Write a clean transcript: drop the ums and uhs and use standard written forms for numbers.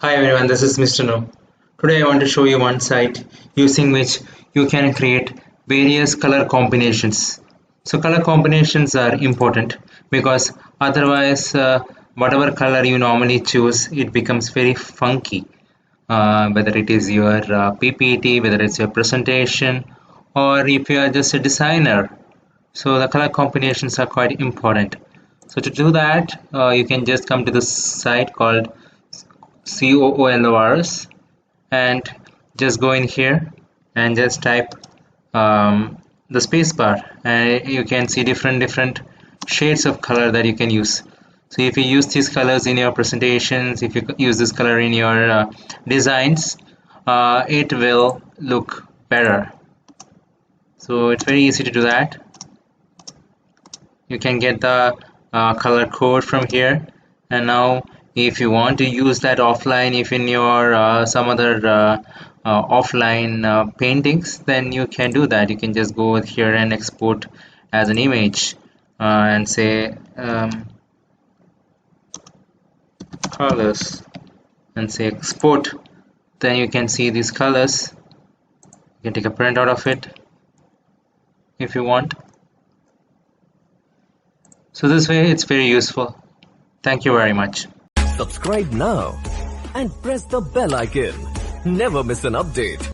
Hi everyone, this is Mr. No. Today I want to show you one site using which you can create various color combinations. So color combinations are important because otherwise whatever color you normally choose, it becomes very funky. Whether it is your PPT, whether it's your presentation, or if you are just a designer. So the color combinations are quite important. So to do that, you can just come to this site called Coolors and just go in here and just type the space bar, and you can see different shades of color that you can use. So if you use these colors in your presentations, if you use this color in your designs, it will look better. So it's very easy to do that. You can get the color code from here, and now if you want to use that offline, if in your some other offline paintings, then you can do that. You can just go here and export as an image and say colors and say export. Then you can see these colors. You can take a print out of it if you want. So this way it's very useful. Thank you very much. Subscribe now and press the bell icon. Never miss an update.